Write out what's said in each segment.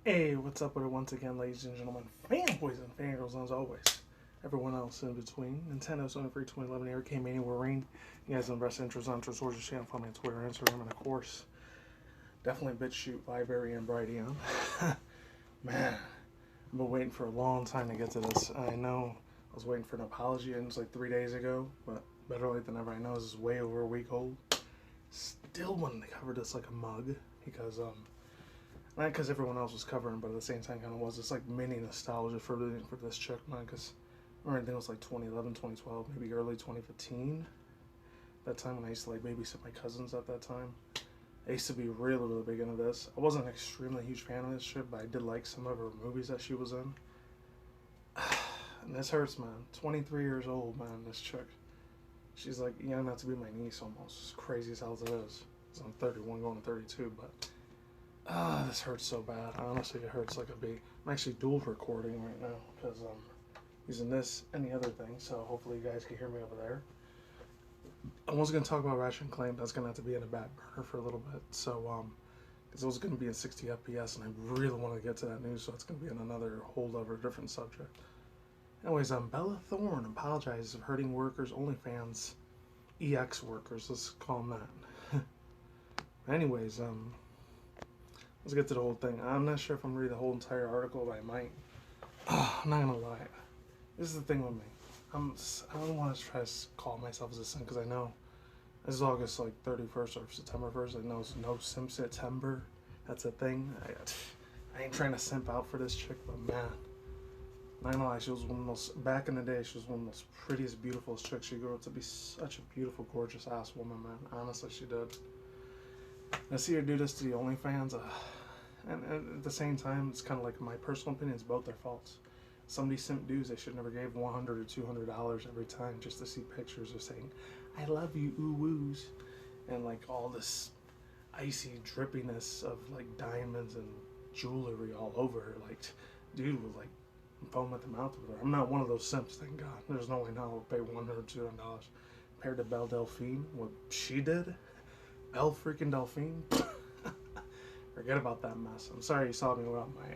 Hey, what's up with it once again, ladies and gentlemen, fanboys and fangirls, and as always, everyone else in between. Nintendo, Sony, 2011, Eric K, MannyTendoWolverine. You guys in the best interest on Twitter, channel, follow me on Twitter, Instagram, and of course, definitely BitChute, Library, and Brighteon. Man, I've been waiting for a long time to get to this. I know I was waiting for an apology, and it was like 3 days ago, but better late than never. I know this is way over a week old. Still wanting to cover this like a mug because, not because everyone else was covering, but at the same time, kind of was. It's like mini nostalgia for this chick, man. Because I remember I think it was like 2011, 2012, maybe early 2015. That time when I used to like babysit my cousins at that time. I used to be really, really big into this. I wasn't an extremely huge fan of this shit, but I did like some of her movies that she was in. And this hurts, man. 23 years old, man. This chick. She's like young enough to be my niece almost. As crazy as hell as it is. I'm 31 going to 32, but. This hurts so bad. Honestly, it hurts like a bee. I'm actually dual recording right now because I'm using this and the other thing, so hopefully you guys can hear me over there. I was going to talk about Ratchet & Clank. That's going to have to be in a back burner for a little bit. So, because it was going to be in 60 FPS, and I really want to get to that news, so it's going to be in another whole other different subject. Anyways, Bella Thorne apologizes for hurting workers, OnlyFans, EX workers. Let's call them that. Anyways, let's get to the whole thing. I'm not sure if I'm going to read the whole entire article, but I might. I'm not going to lie. This is the thing with me. I don't want to try to call myself as a simp because I know this is August like 31st or September 1st. I know it's no simp September. That's a thing. I ain't trying to simp out for this chick, but man. I'm not going to lie. She was one of the most, back in the day, she was one of the most prettiest, beautiful chicks. She grew up to be such a beautiful, gorgeous ass woman, man. Honestly, she did. I see her do this to the OnlyFans, and at the same time, it's kind of like my personal opinion. It's both their faults. Some of these simp dudes, they should never gave $100 or $200 every time just to see pictures of saying, "I love you, ooh woos," and like all this icy drippiness of like diamonds and jewelry all over her. Like, dude was like foam at the mouth with her. I'm not one of those simps, thank God. There's no way now I'll pay $100 or $200 compared to Belle Delphine, what she did. Belle freaking Delphine. Forget about that mess. I'm sorry you saw me without my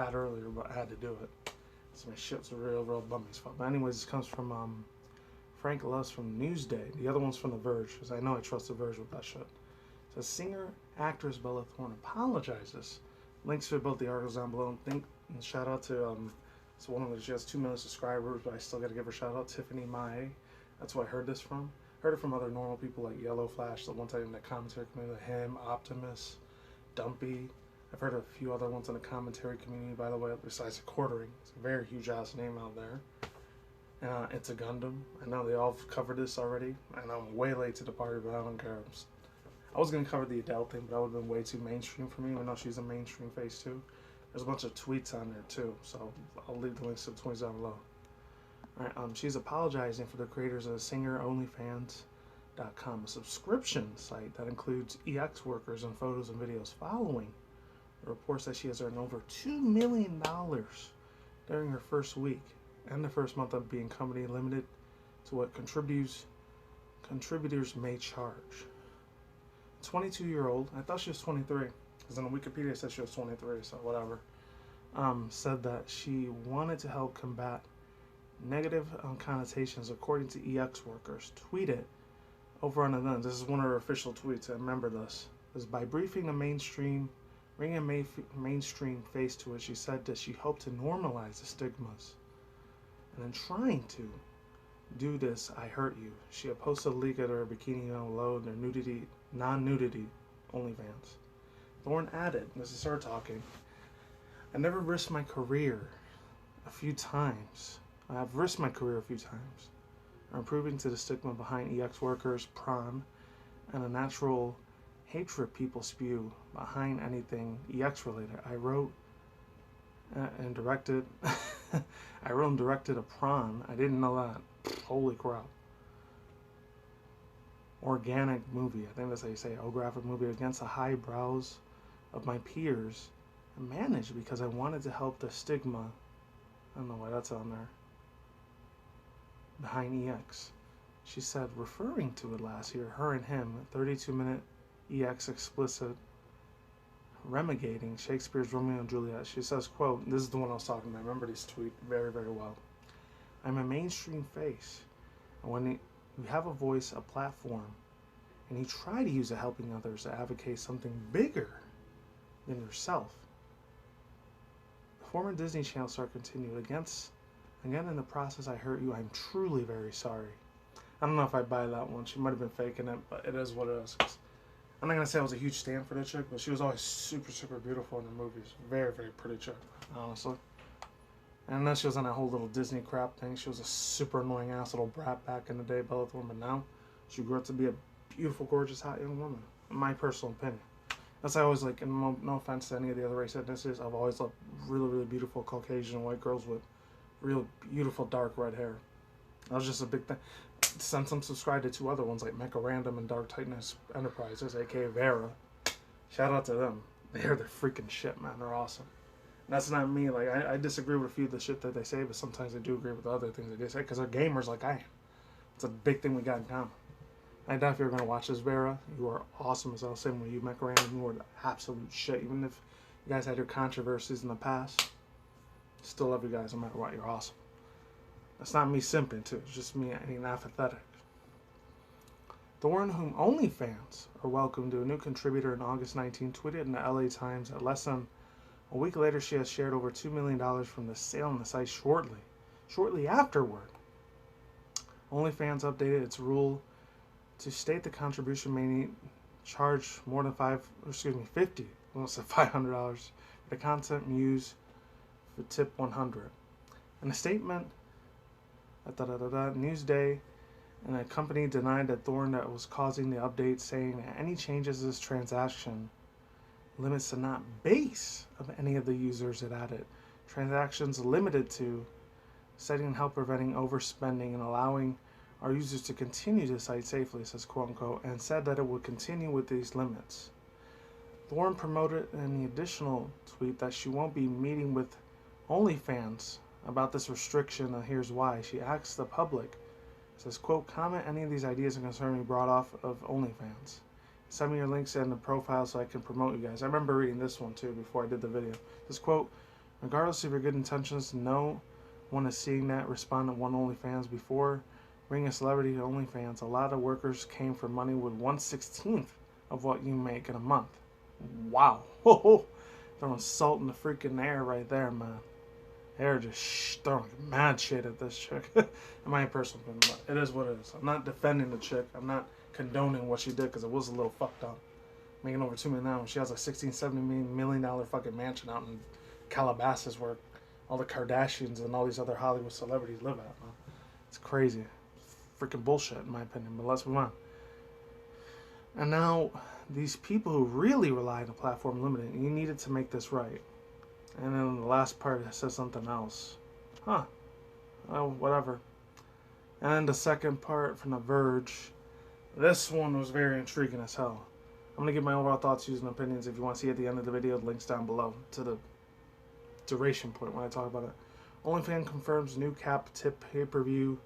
hat earlier, but I had to do it. So my shit's real bummy as fuck. But anyways, this comes from Frank Luss from Newsday. The other one's from The Verge, because I know I trust The Verge with that shit. So singer, actress Bella Thorne apologizes. Links to both the articles down below. And shout out to it's one of the, she has 2 million subscribers, but I still gotta give her a shout out, Tiffany Mae. That's where I heard this from. Heard it from other normal people like Yellow Flash, the one time in the commentary community, him, Optimus, Dumpy. I've heard a few other ones in the commentary community, by the way, besides the Quartering. It's a very huge ass name out there. It's a Gundam. I know they all covered this already, and I'm way late to the party, but I don't care. I was going to cover the Adele thing, but that would have been way too mainstream for me, even though she's a mainstream face too. There's a bunch of tweets on there too, so I'll leave the links to the tweets down below. Alright, she's apologizing for the creators of the singer OnlyFans.com, a subscription site that includes EX workers and photos and videos, following the reports that she has earned over $2 million during her first week and the first month of being company limited to what contributors may charge. 22-year-old, I thought she was 23, because on Wikipedia it said she was 23, so whatever, said that she wanted to help combat negative connotations according to EX workers. Tweeted over on the lens. This is one of her official tweets. I remember this. Is by briefing the mainstream, bringing a mainstream face to it. She said that she hoped to normalize the stigmas, and in trying to do this, I hurt you. She had posted a leak of her bikini down below and their non-nudity OnlyFans. Thorne added, this is her talking, "I never risked my career a few times. I have risked my career a few times. I'm proving to the stigma behind EX workers, prawn, and a natural hatred people spew behind anything EX related. I wrote and directed a prawn. I didn't know that. Holy crap. Organic movie. I think that's how you say it. Graphic movie against the high brows of my peers and managed because I wanted to help the stigma." I don't know why that's on there. "Behind EX." She said, referring to it last year, her and him, 32-minute EX explicit remigating Shakespeare's Romeo and Juliet. She says, quote, this is the one I was talking about. I remember this tweet very, very well. I'm a mainstream face. And when you have a voice, a platform, and you try to use it helping others to advocate something bigger than yourself. The former Disney Channel star continued, again in the process I hurt you, I'm truly very sorry. I don't know if I buy that one. She might have been faking it, but it is what it is. I'm not going to say I was a huge stan for that chick, but she was always super, super beautiful in her movies. Very, very pretty chick, honestly. And then she was on that whole little Disney crap thing. She was a super annoying ass little brat back in the day, Bella Thorne, but now she grew up to be a beautiful, gorgeous, hot young woman, in my personal opinion. That's why I always like, and no offense to any of the other race ethnicities, I've always loved really, really beautiful Caucasian and white girls with real beautiful dark red hair. That was just a big thing. Since I'm subscribed to two other ones like Mecha Random and Dark Titaness Enterprises, aka Vera, shout out to them. They're the freaking shit, man. They're awesome. And that's not me. Like I disagree with a few of the shit that they say, but sometimes I do agree with the other things they say because they're gamers like I am. It's a big thing we got in common. I doubt if you're going to watch this, Vera. You are awesome as I was saying with you, Mecha Random. You are the absolute shit. Even if you guys had your controversies in the past, still love you guys no matter what. You're awesome. That's not me simping too. It's just me being apathetic. Thorne, whom OnlyFans are welcome to, a new contributor in August 19, tweeted in the LA Times that less than a week later she has shared over $2 million from the sale on the site shortly afterward. OnlyFans updated its rule to state the contribution may need charge more than $500, almost $500 for the content used for tip 100. In a statement, Newsday and a company denied that Thorne that was causing the update, saying that any changes to this transaction limits to not base of any of the users it added. Transactions limited to setting and help preventing overspending and allowing our users to continue the site safely, says quote unquote, and said that it would continue with these limits. Thorne promoted in the additional tweet that she won't be meeting with OnlyFans about this restriction, and here's why. She asks the public, says, quote, comment any of these ideas and concerns you brought off of OnlyFans. Send me your links and the profile so I can promote you guys. I remember reading this one too before I did the video. This quote, regardless of your good intentions, no one is seeing that. Respond to one OnlyFans before bringing a celebrity to OnlyFans. A lot of workers came for money with 1/16 of what you make in a month. Wow. Throwing salt in the freaking air right there, man. They're just throwing mad shit at this chick. In my personal opinion, but it is what it is. I'm not defending the chick. I'm not condoning what she did because it was a little fucked up. Making over $2 million now. She has a $16-17 million fucking mansion out in Calabasas where all the Kardashians and all these other Hollywood celebrities live at. Man. It's crazy. Freaking bullshit in my opinion. But let's move on. And now these people who really rely on the platform limited, you needed to make this right. And then the last part it says something else. Huh. Oh, whatever. And then the second part from The Verge. This one was very intriguing as hell. I'm going to give my overall thoughts, views, and opinions. If you want to see at the end of the video, the link's down below to the duration point when I talk about it. OnlyFans confirms new cap tip pay-per-view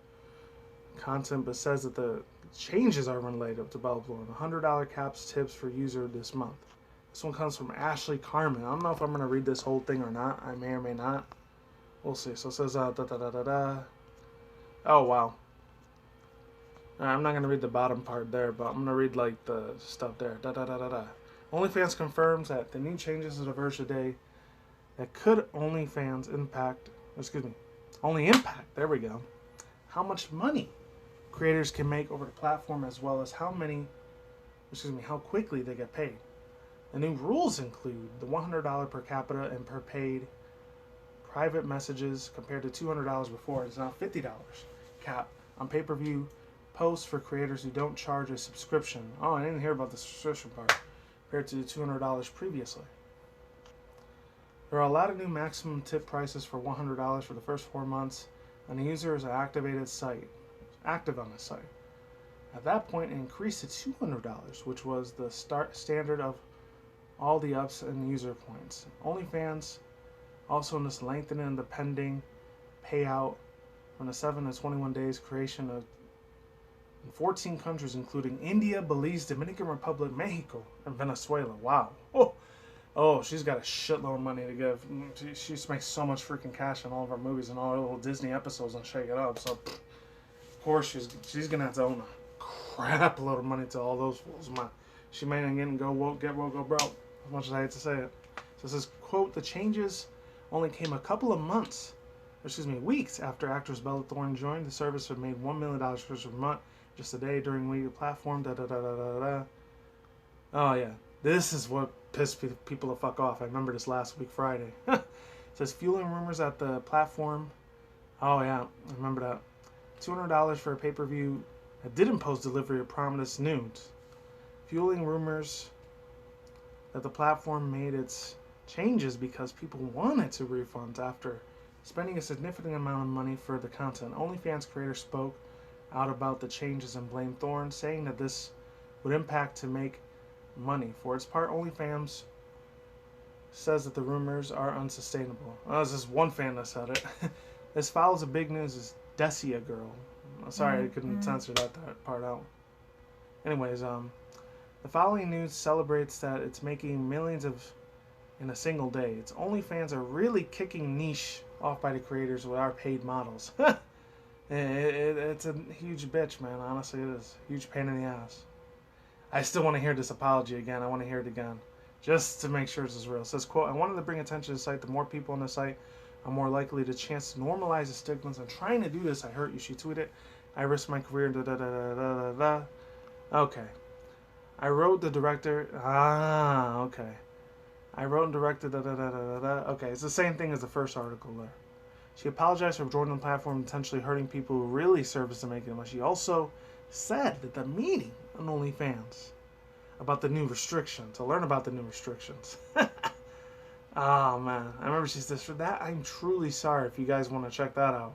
content, but says that the changes are related to Bella Thorne. $100 caps tips for user this month. This one comes from Ashley Carmen. I don't know if I'm going to read this whole thing or not. I may or may not. We'll see. So it says, Oh, wow. I'm not going to read the bottom part there, but I'm going to read, like, the stuff there. OnlyFans confirms that the new changes to The Verge today that could only impact, there we go, how much money creators can make over the platform as well as how quickly they get paid. The new rules include the $100 per capita and per paid private messages compared to $200 before. It's now $50 cap on pay-per-view posts for creators who don't charge a subscription. Oh, I didn't hear about the subscription part. Compared to $200 previously. There are a lot of new maximum tip prices for $100 for the first 4 months, and the user is active on the site. At that point, it increased to $200, which was the standard of all the ups and user points. OnlyFans also in this lengthening the pending payout from the 7 to 21 days creation of in 14 countries including India, Belize, Dominican Republic, Mexico, and Venezuela. Wow. Oh, Oh, she's got a shitload of money to give. She makes so much freaking cash on all of her movies and all her little Disney episodes and Shake It Up. So, of course, she's gonna have to own a crap load of money to all those fools. She may not get woke, go broke. As much as I hate to say it. So it says, quote, the changes only came a couple of weeks after actress Bella Thorne joined. The service had made $1 million per month just a day during the platform. Da da da da da da. Oh yeah, this is what pissed people the fuck off. I remember this last week Friday. It says fueling rumors at the platform. Oh yeah, I remember that. $200 for a pay-per-view that didn't post delivery of promised nudes. Fueling rumors that the platform made its changes because people wanted to refund after spending a significant amount of money for the content. OnlyFans creator spoke out about the changes and blamed Thorne, saying that this would impact to make money. For its part, OnlyFans says that the rumors are unsustainable. Oh, this is one fan that said it. This follows the big news is Desia Girl. Sorry, I couldn't censor that part out. Anyways, the following news celebrates that it's making millions in a single day. Its OnlyFans are really kicking niche off by the creators with our paid models. It's a huge bitch, man. Honestly, it is. Huge pain in the ass. I still want to hear this apology again. I want to hear it again. Just to make sure this is real. It says, quote, I wanted to bring attention to the site. The more people on the site are more likely to chance to normalize the stigmas. I'm trying to do this. I hurt you. She tweeted, I risked my career. Da, da, da, da, da, da. Okay. I wrote the director. Okay. I wrote and directed. Da, da, da, da, da. Okay. It's the same thing as the first article there. She apologized for joining the platform intentionally hurting people who really service to make it. She also said that the meeting on OnlyFans about the new restrictions, to learn about the new restrictions. Oh man, I remember she said, for that I'm truly sorry if you guys want to check that out.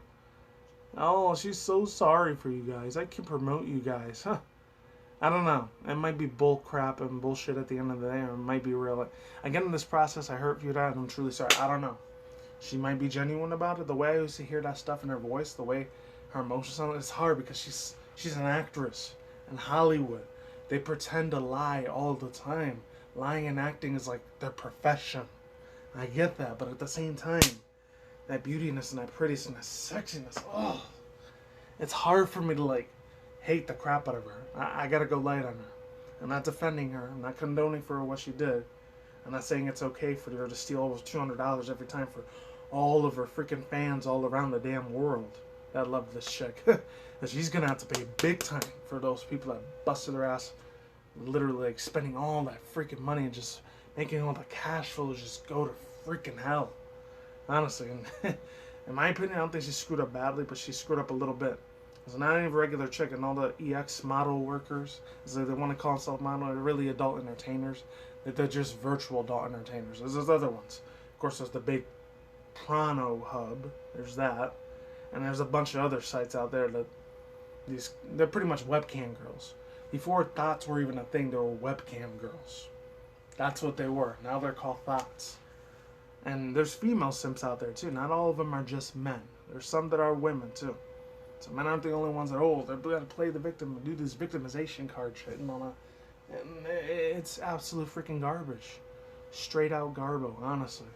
Oh, she's so sorry for you guys. I can promote you guys. Huh. I don't know. It might be bull crap and bullshit at the end of the day, or it might be real. Again, in this process, I hurt you that, and I'm truly sorry. I don't know. She might be genuine about it. The way I used to hear that stuff in her voice, the way her emotions sound, it's hard because she's an actress in Hollywood. They pretend to lie all the time. Lying and acting is like their profession. I get that, but at the same time, that beautiness and that prettiness and that sexiness, oh, it's hard for me to hate the crap out of her. I gotta go light on her. I'm not defending her. I'm not condoning for her what she did. I'm not saying it's okay for her to steal over $200 every time for all of her freaking fans all around the damn world that love this chick. That she's gonna have to pay big time for those people that busted their ass, literally spending all that freaking money and just making all the cash flows just go to freaking hell. Honestly, and in my opinion, I don't think she screwed up badly, but she screwed up a little bit. It's not even a regular chick, and all the EX model workers, as they want to call themselves model, they're really adult entertainers. They're just virtual adult entertainers. There's other ones. Of course, there's the big Prano hub. There's that, and there's a bunch of other sites out there that they're pretty much webcam girls. Before thoughts were even a thing, they were webcam girls. That's what they were. Now they're called thoughts. And there's female simps out there too. Not all of them are just men. There's some that are women too. So men aren't the only ones that they're going to play the victim and do this victimization card shit and all that. And it's absolute freaking garbage. Straight out garbo, honestly.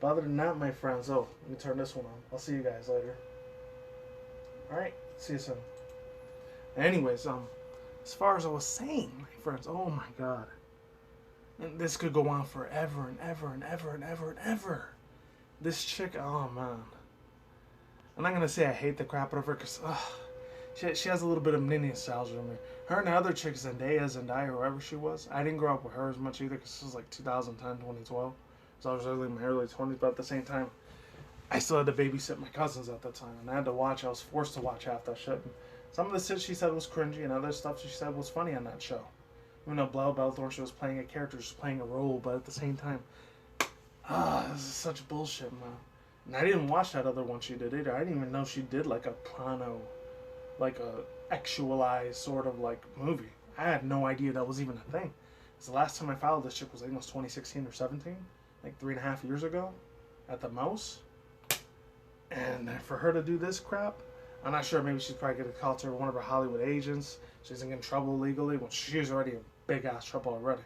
But other than that, my friends, let me turn this one on. I'll see you guys later. Alright, see you soon. Anyways, as far as I was saying, my friends, oh my god. And this could go on forever and ever and ever and ever and ever. This chick, oh man. I'm not gonna say I hate the crap out of her because she has a little bit of ninja nostalgia in me. Her and the other chick, Zendaya, whoever she was. I didn't grow up with her as much either because this was like 2010, 2012. So I was in my early 20s, but at the same time, I still had to babysit my cousins at that time. And I had to watch, I was forced to watch half that shit. And some of the shit she said was cringy and other stuff she said was funny on that show. Even though Bella Thorne, she was playing a character, she was playing a role, but at the same time, this is such bullshit, man. And I didn't watch that other one she did either. I didn't even know she did like a Prano, like a actualized sort of movie. I had no idea that was even a thing. Because the last time I followed this chick was, I think it was 2016 or 17, like 3.5 years ago, at the most. And for her to do this crap, I'm not sure. Maybe she's probably going to call to one of her Hollywood agents. She's in trouble legally. Well, she's already in big ass trouble already.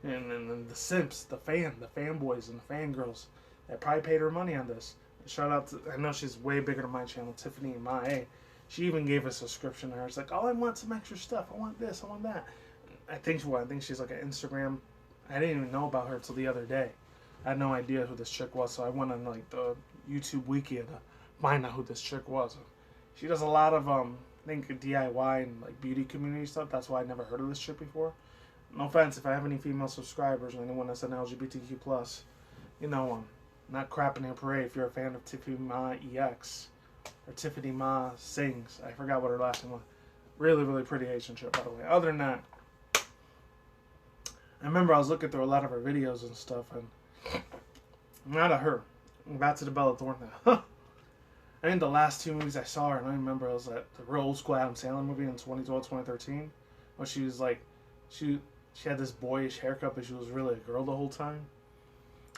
And then the simps, the fanboys, and the fangirls that probably paid her money on this. Shout out to, I know she's way bigger than my channel, Tiffany and Ma. Hey, she even gave a subscription to her. It's like, oh, I want some extra stuff. I want this. I want that. I think she's like an Instagram. I didn't even know about her till the other day. I had no idea who this chick was, so I went on like the YouTube wiki to find out who this chick was. She does a lot of I think DIY and like beauty community stuff. That's why I never heard of this chick before. No offense if I have any female subscribers or anyone that's an LGBTQ+, you know, not crapping in a parade if you're a fan of Tiffany Ma EX or Tiffany Ma Sings. I forgot what her last name was. Really, really pretty Asian chick, by the way. Other than that, I remember I was looking through a lot of her videos and stuff, and not of her. Back to the Bella Thorne now. I think the last two movies I saw her, and I remember it was at the real old school Adam Sandler movie in 2012, 2013, where she was like, she had this boyish haircut, but she was really a girl the whole time.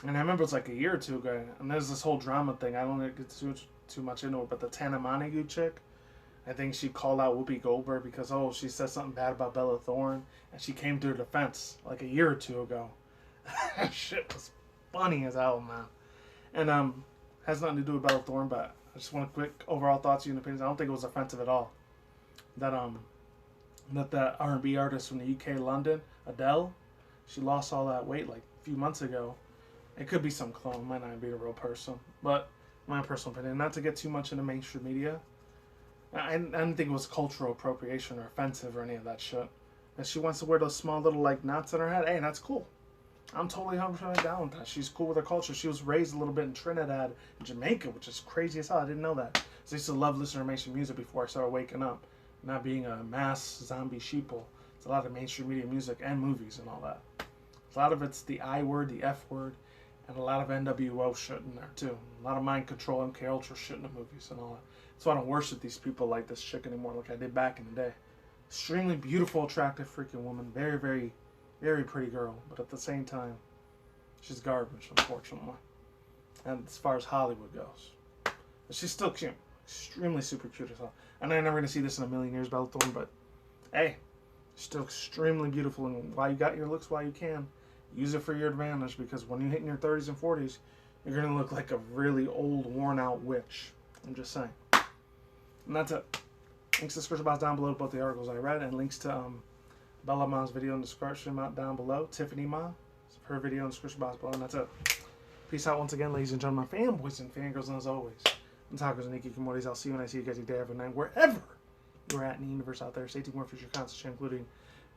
And I remember it was like a year or two ago, and there's this whole drama thing. I don't want to get too much into it, but the Tana Montague chick, I think she called out Whoopi Goldberg because, oh, she said something bad about Bella Thorne, and she came to her defense like a year or two ago. Shit was funny as hell, man. And has nothing to do with Bella Thorne, but I just want a quick overall thoughts and opinions. I don't think it was offensive at all. That that R&B artist from the UK, London, Adele, she lost all that weight like a few months ago. It could be some clone, might not be a real person, but my personal opinion. Not to get too much into mainstream media. I didn't think it was cultural appropriation or offensive or any of that shit. And she wants to wear those small little like knots on her head. Hey, that's cool. I'm totally 100% down with that. She's cool with her culture. She was raised a little bit in Trinidad and Jamaica, which is crazy as hell. I didn't know that. So I used to love listening to mainstream music before I started waking up. Not being a mass zombie sheeple. It's a lot of mainstream media music and movies and all that. A lot of it's the I word, the F word, and a lot of NWO shit in there too. A lot of mind control, MK Ultra shit in the movies and all that. So I don't worship these people like this chick anymore like I did back in the day. Extremely beautiful, attractive freaking woman. Very, very, very pretty girl. But at the same time, she's garbage, unfortunately. And as far as Hollywood goes. But she's still cute. Extremely super cute as hell. And I'm never going to see this in a million years, Bella Thorne, but hey, still extremely beautiful. And while you got your looks, while you can, use it for your advantage, because when you hit in your 30s and 40s, you're going to look like a really old, worn-out witch. I'm just saying. And that's it. Links to the description box down below to both the articles I read, and links to Bella Ma's video in the description down below. Tiffany Ma, her video in the description box below, and that's it. Peace out once again, ladies and gentlemen, fanboys and fangirls, and as always, I'm Tacos and Nikki Kimori's. I'll see you when I see you guys day every night, wherever you're at in the universe out there. Stay tuned for future content, including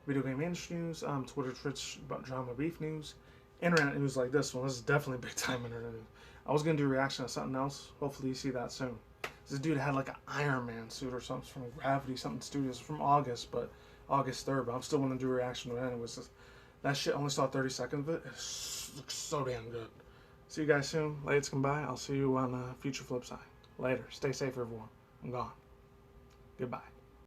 video game industry news, Twitter, Twitch, drama, beef news, internet news like this one. This is definitely big time internet news. I was going to do a reaction to something else. Hopefully you see that soon. This dude had like an Iron Man suit or something from Gravity, something studios from August 3rd, but I'm still going to do a reaction to it anyways. That shit, only saw 30 seconds of it. It looks so damn good. See you guys soon. Ladies come by. I'll see you on the future flip side. Later. Stay safe, everyone. I'm gone. Goodbye.